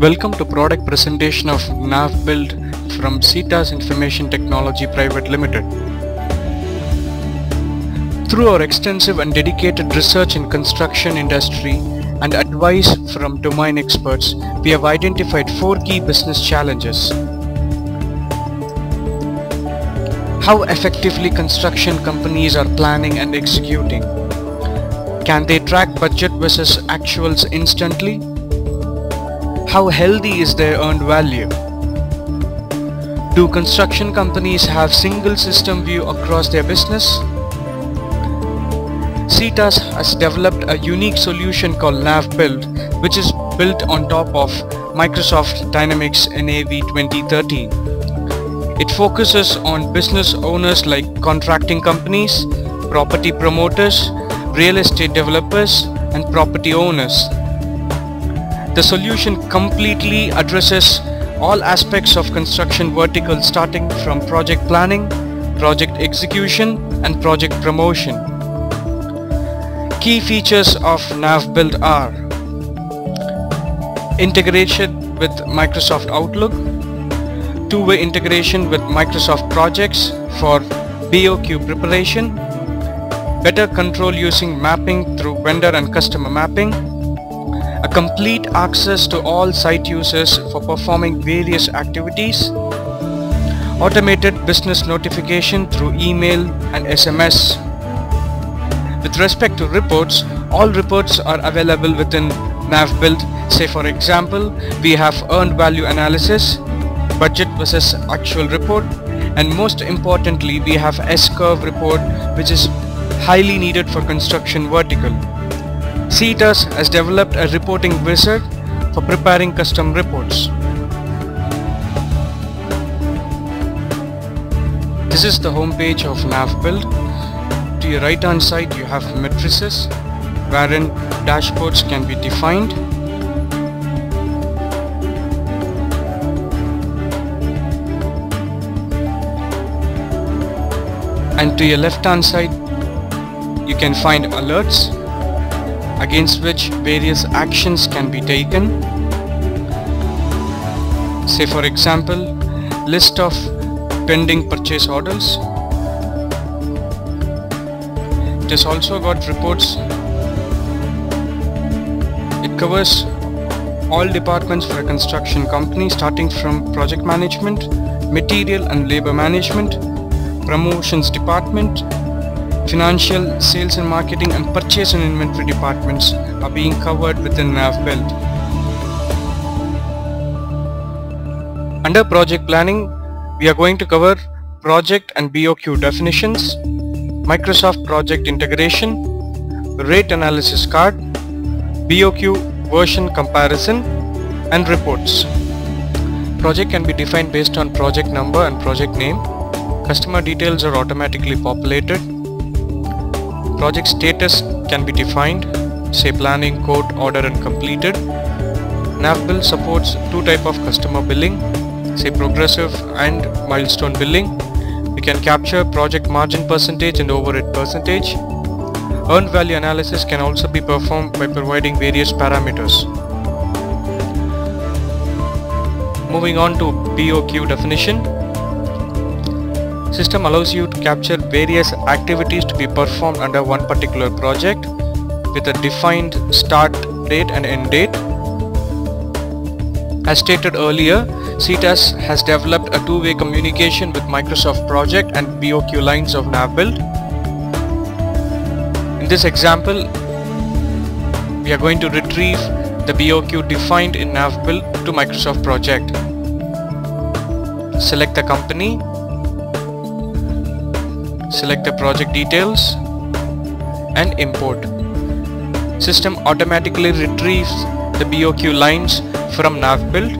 Welcome to product presentation of NAVBUILD from CETAS Information Technology Private Limited. Through our extensive and dedicated research in construction industry and advice from domain experts, we have identified 4 key business challenges. How effectively construction companies are planning and executing? Can they track budget versus actuals instantly? How healthy is their earned value? Do construction companies have single system view across their business? CETAS has developed a unique solution called NAVBUILD, which is built on top of Microsoft Dynamics NAV 2013. It focuses on business owners like contracting companies, property promoters, real estate developers, and property owners. The solution completely addresses all aspects of construction vertical, starting from project planning, project execution, and project promotion. Key features of NAVBUILD are integration with Microsoft Outlook, two-way integration with Microsoft Projects for BOQ preparation, better control using mapping through vendor and customer mapping, a complete access to all site users for performing various activities, automated business notification through email and SMS. With respect to reports, all reports are available within NAVBUILD. Say for example, we have earned value analysis, budget versus actual report, and most importantly we have S-curve report, which is highly needed for construction vertical. CETAS has developed a reporting wizard for preparing custom reports. This is the home page of NAVBUILD. To your right hand side you have matrices wherein dashboards can be defined. And to your left hand side you can find alerts against which various actions can be taken. Say for example, list of pending purchase orders. It has also got reports. It covers all departments for a construction company, starting from project management, material and labor management, promotions department, financial, sales and marketing, and purchase and inventory departments are being covered within NAVBUILD. Under project planning, we are going to cover project and BOQ definitions, Microsoft project integration, rate analysis card, BOQ version comparison, and reports. Project can be defined based on project number and project name. Customer details are automatically populated. Project status can be defined, say planning, quote, order and completed. NAVBUILD supports 2 types of customer billing, say progressive and milestone billing. We can capture project margin percentage and overhead percentage. Earned value analysis can also be performed by providing various parameters. Moving on to BOQ definition. System allows you to capture various activities to be performed under one particular project with a defined start date and end date. As stated earlier, CETAS has developed a two-way communication with Microsoft Project and BOQ lines of NAVBUILD. In this example, we are going to retrieve the BOQ defined in NAVBUILD to Microsoft Project. Select the company. Select the project details and import. System automatically retrieves the BOQ lines from NAVBUILD,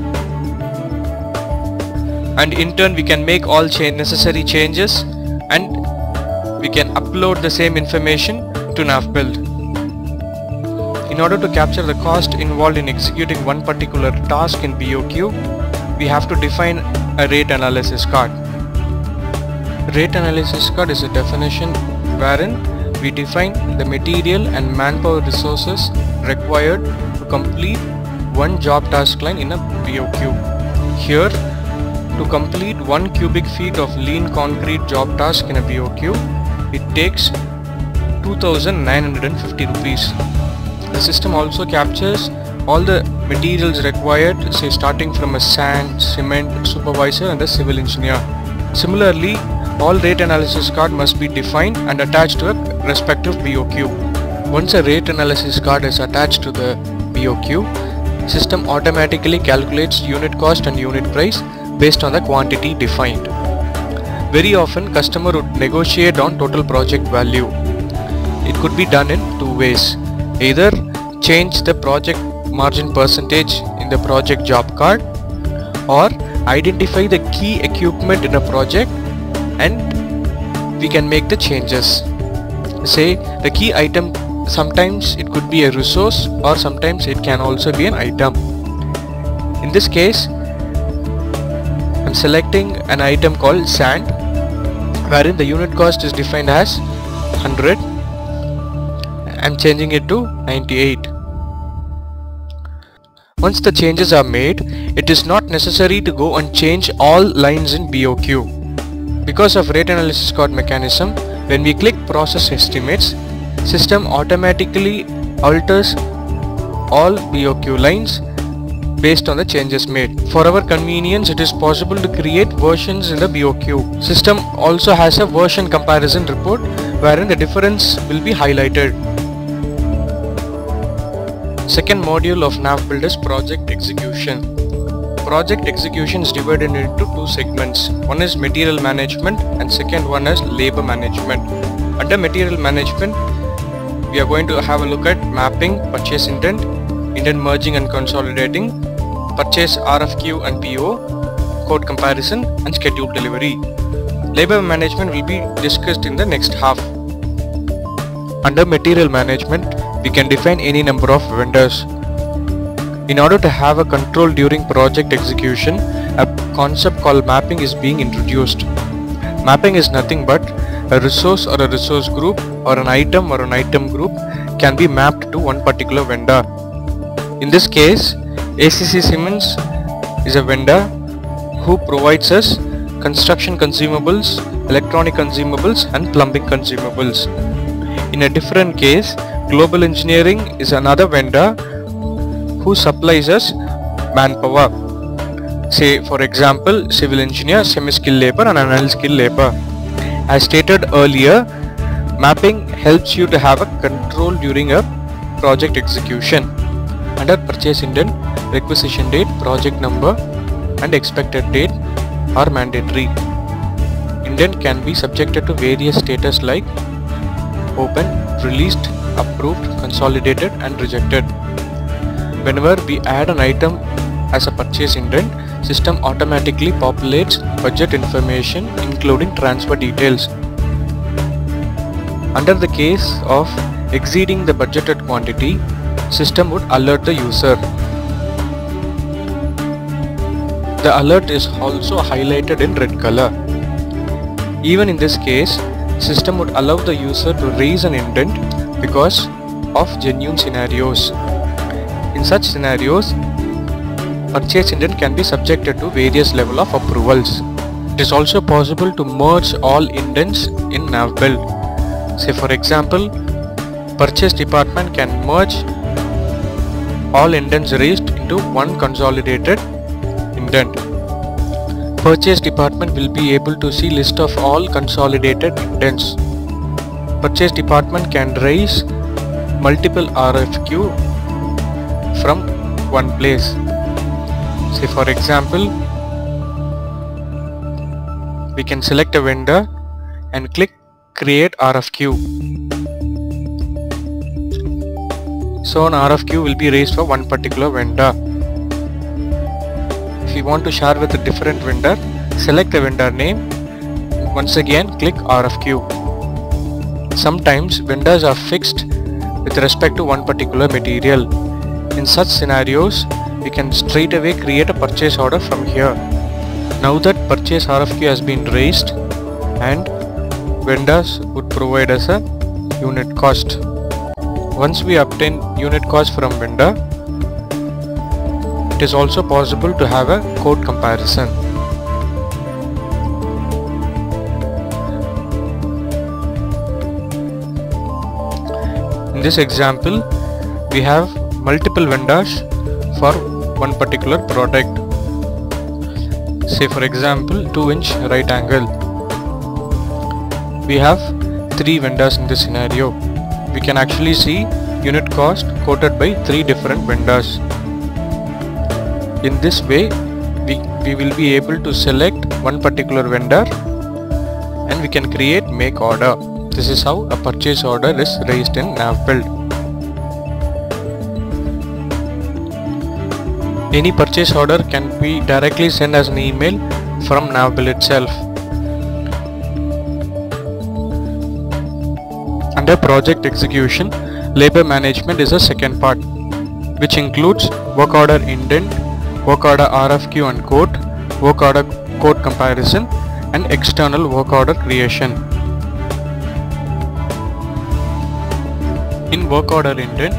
and in turn we can make all necessary changes and we can upload the same information to NAVBUILD. In order to capture the cost involved in executing one particular task in BOQ, we have to define a rate analysis card. Rate analysis card is a definition wherein we define the material and manpower resources required to complete one job task line in a BOQ. Here, to complete 1 cubic feet of lean concrete job task in a BOQ, it takes 2,950 rupees. The system also captures all the materials required, say starting from a sand, cement, supervisor and a civil engineer. Similarly, all rate analysis card must be defined and attached to a respective BOQ. Once a rate analysis card is attached to the BOQ, system automatically calculates unit cost and unit price based on the quantity defined. Very often customer would negotiate on total project value. It could be done in two ways. Either change the project margin percentage in the project job card, or identify the key equipment in a project and we can make the changes. Say the key item, sometimes it could be a resource or sometimes it can also be an item. In this case, I'm selecting an item called sand, wherein the unit cost is defined as 100. I'm changing it to 98. Once the changes are made, it is not necessary to go and change all lines in BOQ. Because of rate analysis card mechanism, when we click process estimates, system automatically alters all BOQ lines based on the changes made. For our convenience, it is possible to create versions in the BOQ. System also has a version comparison report wherein the difference will be highlighted. Second module of NAVBUILD is project execution. Project execution is divided into two segments. One is material management and second one is labor management. Under material management, we are going to have a look at mapping, purchase intent merging and consolidating, purchase RFQ and PO, code comparison and schedule delivery. Labor management will be discussed in the next half. Under material management, we can define any number of vendors. In order to have a control during project execution, a concept called mapping is being introduced. Mapping is nothing but a resource or a resource group or an item group can be mapped to one particular vendor. In this case, ACC Siemens is a vendor who provides us construction consumables, electronic consumables and plumbing consumables. In a different case, Global Engineering is another vendor who supplies us manpower. Say for example, civil engineer, semi-skilled labor and unskilled labor. As stated earlier, mapping helps you to have a control during a project execution. Under purchase intent, requisition date, project number and expected date are mandatory. Intent can be subjected to various status like open, released, approved, consolidated and rejected. Whenever we add an item as a purchase intent, system automatically populates budget information including transfer details. Under the case of exceeding the budgeted quantity, system would alert the user. The alert is also highlighted in red color. Even in this case, system would allow the user to raise an intent because of genuine scenarios. In such scenarios, purchase intent can be subjected to various level of approvals. It is also possible to merge all indents in NAVBUILD. Say for example, purchase department can merge all indents raised into one consolidated indent. Purchase department will be able to see list of all consolidated indents. Purchase department can raise multiple RFQ from one place. Say for example, we can select a vendor and click create RFQ. So an RFQ will be raised for one particular vendor. If you want to share with a different vendor, select the vendor name. Once again click RFQ. Sometimes vendors are fixed with respect to one particular material. In such scenarios, we can straight away create a purchase order from here. Now that purchase RFQ has been raised and vendors would provide us a unit cost. Once we obtain unit cost from vendor, It is also possible to have a code comparison. In this example, we have multiple vendors for one particular product. Say for example 2-inch right angle. We have 3 vendors in this scenario. We can actually see unit cost quoted by 3 different vendors. In this way we will be able to select one particular vendor and we can create make order. This is how a purchase order is raised in NAVBUILD. Any purchase order can be directly sent as an email from NAVBUILD itself. Under project execution, labor management is the second part, which includes work order indent, work order RFQ and quote, work order code comparison, and external work order creation. In work order indent,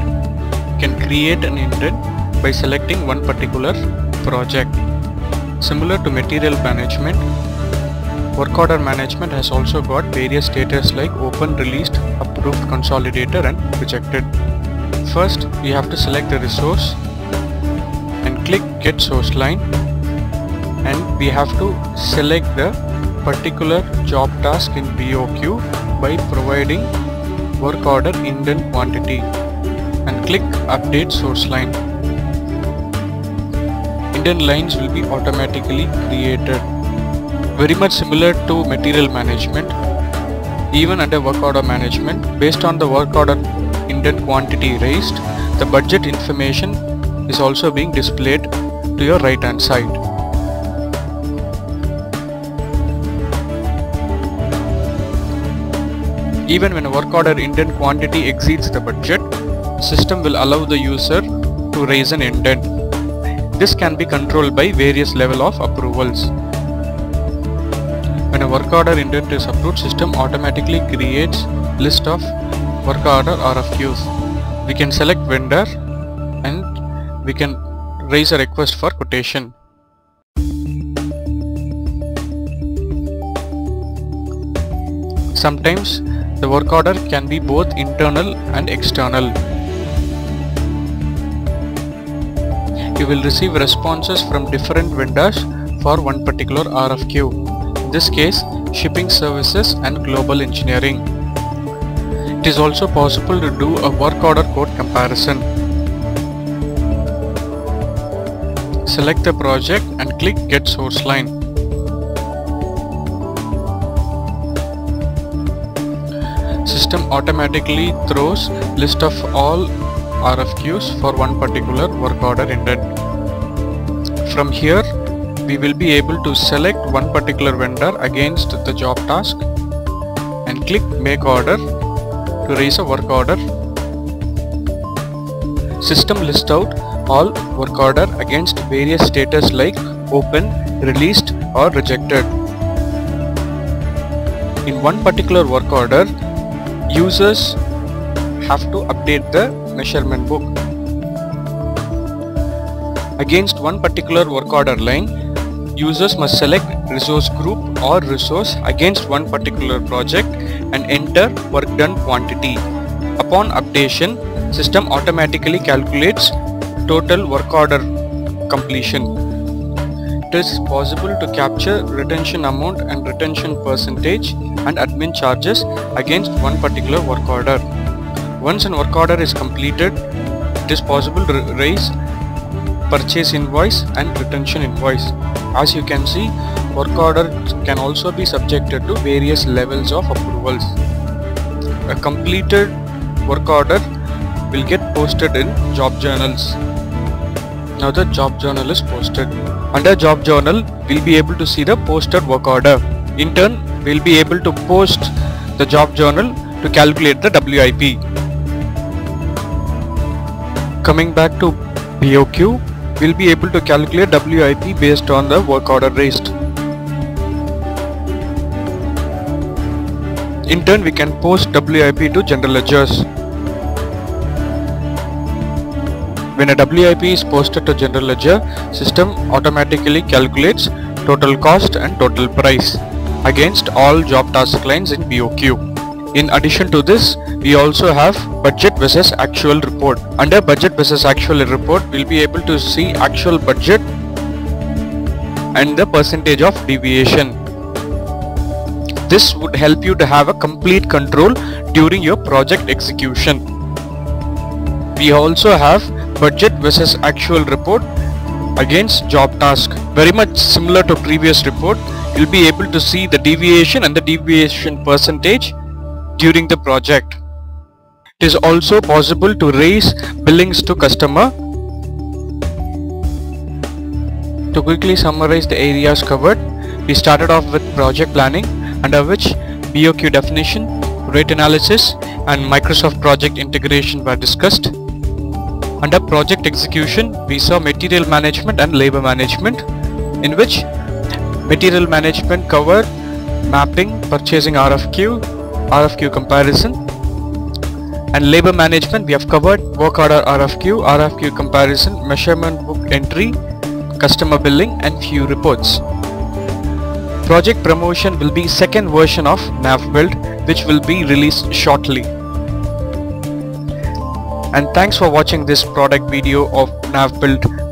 you can create an indent by selecting one particular project. Similar to material management, work order management has also got various status like open, released, approved, consolidated and rejected. First, we have to select the resource and click get source line, and we have to select the particular job task in BOQ by providing work order indent quantity and click update source line. Indent lines will be automatically created. Very much similar to material management, even under work order management, based on the work order indent quantity raised, the budget information is also being displayed to your right hand side. Even when a work order indent quantity exceeds the budget, system will allow the user to raise an indent. This can be controlled by various level of approvals. When a work order indent is approved, system automatically creates list of work order RFQs. We can select vendor and we can raise a request for quotation. Sometimes the work order can be both internal and external. You will receive responses from different vendors for one particular RFQ. In this case, shipping services and global engineering. It is also possible to do a work order code comparison. Select the project and click get source line. System automatically throws list of all RFQs for one particular work order indent. From here, we will be able to select one particular vendor against the job task and click make order to raise a work order. System lists out all work order against various status like open, released or rejected. In one particular work order, users have to update the measurement book. Against one particular work order line, users must select resource group or resource against one particular project and enter work done quantity. Upon updation, system automatically calculates total work order completion. It is possible to capture retention amount and retention percentage and admin charges against one particular work order. Once an work order is completed, it is possible to raise purchase invoice and retention invoice. As you can see, work order can also be subjected to various levels of approvals. A completed work order will get posted in job journals. Now the job journal is posted. Under job journal, we'll be able to see the posted work order. In turn, we'll be able to post the job journal to calculate the WIP. Coming back to BOQ, we'll be able to calculate WIP based on the work order raised. In turn, we can post WIP to general ledgers. When a WIP is posted to general ledger, system automatically calculates total cost and total price against all job task lines in BOQ. In addition to this, we also have budget versus actual report. Under budget versus actual report, we'll be able to see actual budget and the percentage of deviation. This would help you to have a complete control during your project execution. We also have budget versus actual report against job task. Very much similar to previous report, you'll be able to see the deviation and the deviation percentage during the project. It is also possible to raise billings to customer. To quickly summarize the areas covered, we started off with project planning, under which BOQ definition, rate analysis and Microsoft project integration were discussed. Under project execution, we saw material management and labor management, in which material management covered mapping, purchasing RFQ comparison, and labor management we have covered work order RFQ comparison, measurement book entry, customer billing and few reports. Project promotion will be second version of NAVBUILD, which will be released shortly. And thanks for watching this product video of NAVBUILD